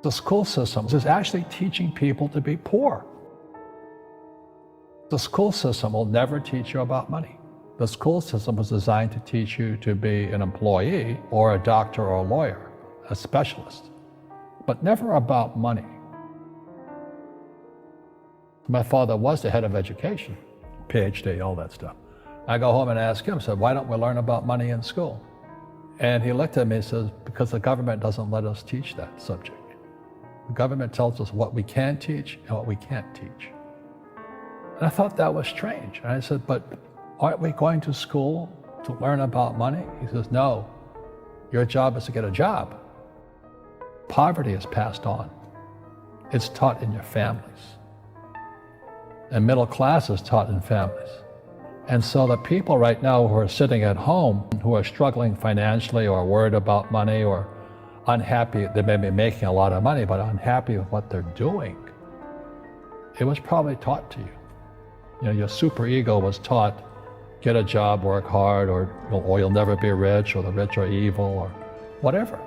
The school system is actually teaching people to be poor. The school system will never teach you about money. The school system was designed to teach you to be an employee or a doctor or a lawyer, a specialist, but never about money. My father was the head of education, PhD, all that stuff. I go home and ask him, said, why don't we learn about money in school? And he looked at me and says, because the government doesn't let us teach that subject. The government tells us what we can teach and what we can't teach. And I thought that was strange. And I said, but aren't we going to school to learn about money? He says, no, your job is to get a job. Poverty is passed on. It's taught in your families. And middle class is taught in families. And so the people right now who are sitting at home, who are struggling financially or worried about money or unhappy, they may be making a lot of money, but unhappy with what they're doing, it was probably taught to you. You know, your super ego was taught, get a job, work hard, or you'll never be rich, or the rich are evil, or whatever.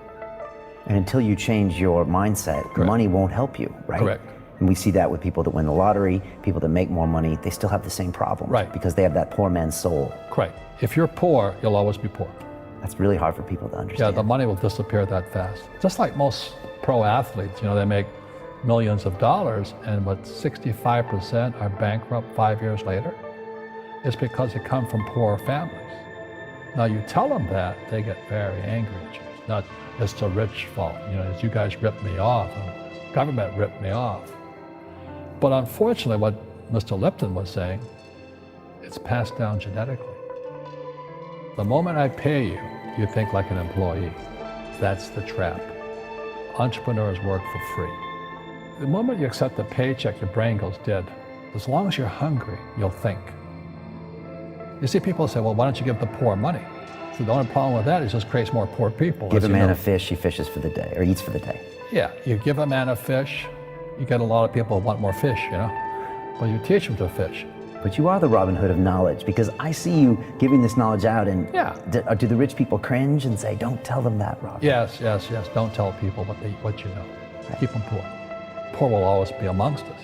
And until you change your mindset, Correct. Money won't help you, right? Correct. And we see that with people that win the lottery, people that make more money, they still have the same problem. Right. Because they have that poor man's soul. Correct. If you're poor, you'll always be poor. That's really hard for people to understand. Yeah, the money will disappear that fast. Just like most pro athletes, you know, they make millions of dollars, and what 65% are bankrupt 5 years later, it's because they come from poor families. Now you tell them that, they get very angry at you. It's not, it's the rich fault, you know, it's you guys ripped me off, and the government ripped me off. But unfortunately, what Mr. Lipton was saying, it's passed down genetically. The moment I pay you, you think like an employee. That's the trap. Entrepreneurs work for free. The moment you accept a paycheck, your brain goes dead. As long as you're hungry, you'll think. You see, people say, well, why don't you give the poor money? So the only problem with that is it just creates more poor people. Give a man a fish, he fishes for the day, or eats for the day. Yeah, you give a man a fish, you get a lot of people who want more fish, you know? But you teach them to fish. But you are the Robin Hood of knowledge, because I see you giving this knowledge out, and Yeah. do the rich people cringe and say, don't tell them that, Robin? Yes. Don't tell people what you know. Right. Keep them poor. Poor will always be amongst us,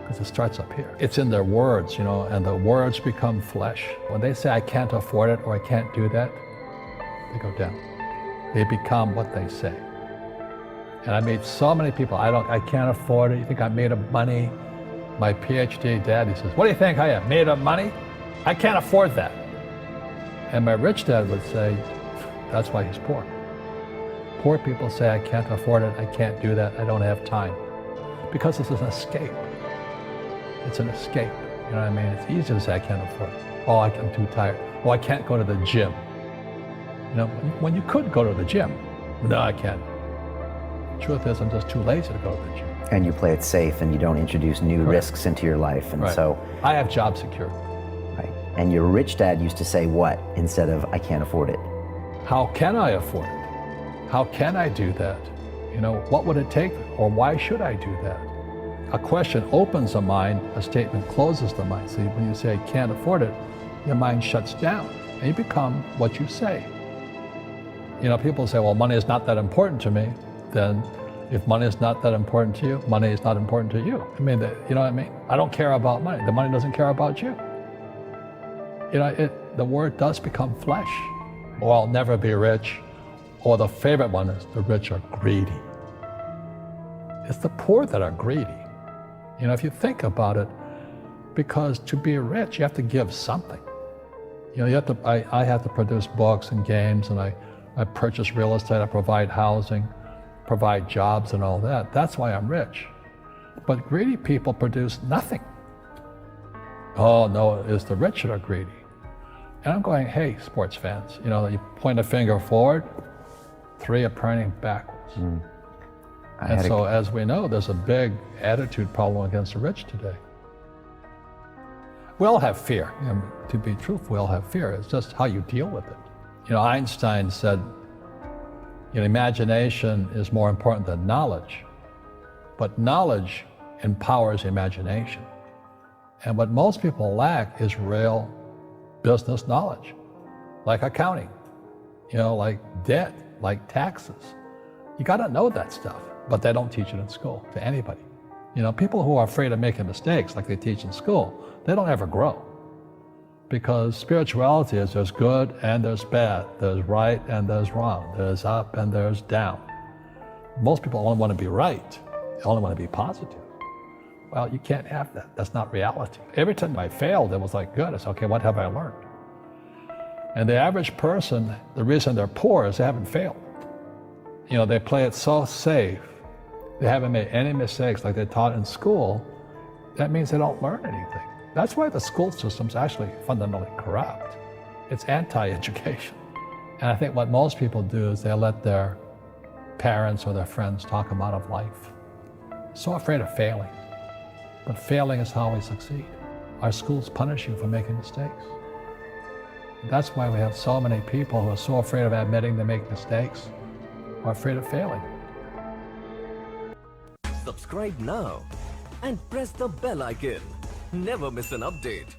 because it starts up here. It's in their words, you know, and the words become flesh. When they say, I can't afford it, or I can't do that, they go down. They become what they say. And I meet so many people, I can't afford it. You think I'm made of money? My PhD dad, he says, what do you think I am, made of money? I can't afford that. And my rich dad would say, that's why he's poor. Poor people say, I can't afford it, I can't do that, I don't have time. Because it's an escape. It's an escape, you know what I mean? It's easy to say, I can't afford it. Oh, I'm too tired. Oh, I can't go to the gym. You know, when you could go to the gym. No, I can't. Truth is, I'm just too lazy to go to the gym. And you play it safe, and you don't introduce new risks into your life, and so... I have job security. Right. And your rich dad used to say what instead of, I can't afford it? How can I afford it? How can I do that? You know, what would it take, or why should I do that? A question opens the mind, a statement closes the mind. See, when you say, I can't afford it, your mind shuts down, and you become what you say. You know, people say, well, money is not that important to me. Then if money is not that important to you, money is not important to you. I mean, you know what I mean? I don't care about money. The money doesn't care about you. You know, the word does become flesh. Or I'll never be rich. Or the favorite one is the rich are greedy. It's the poor that are greedy. You know, if you think about it, because to be rich, you have to give something. You know, I have to produce books and games, and I purchase real estate, I provide housing, provide jobs and all that. That's why I'm rich. But greedy people produce nothing. Oh no, it's the rich that are greedy. And I'm going, hey, sports fans, you know, you point a finger forward, 3 are pointing backwards. And so as we know, there's a big attitude problem against the rich today. We all have fear. You know, to be truthful, we all have fear. It's just how you deal with it. You know, Einstein said, you know, imagination is more important than knowledge, but knowledge empowers imagination. And what most people lack is real business knowledge, like accounting, you know, like debt, like taxes. You gotta know that stuff. but they don't teach it in school to anybody. You know, people who are afraid of making mistakes like they teach in school, they don't ever grow. Because spirituality is there's good and there's bad, there's right and there's wrong, there's up and there's down. Most people only want to be right, they only want to be positive. Well, you can't have that, that's not reality. Every time I failed, it was like, good, it's okay, what have I learned? And the average person, the reason they're poor is they haven't failed. You know, they play it so safe, they haven't made any mistakes like they taught in school, that means they don't learn anything. That's why the school system's actually fundamentally corrupt. It's anti-education. And I think what most people do is they let their parents or their friends talk them out of life. So afraid of failing. But failing is how we succeed. Our schools punish you for making mistakes. That's why we have so many people who are so afraid of admitting they make mistakes or afraid of failing. Subscribe now and press the bell icon. Never miss an update.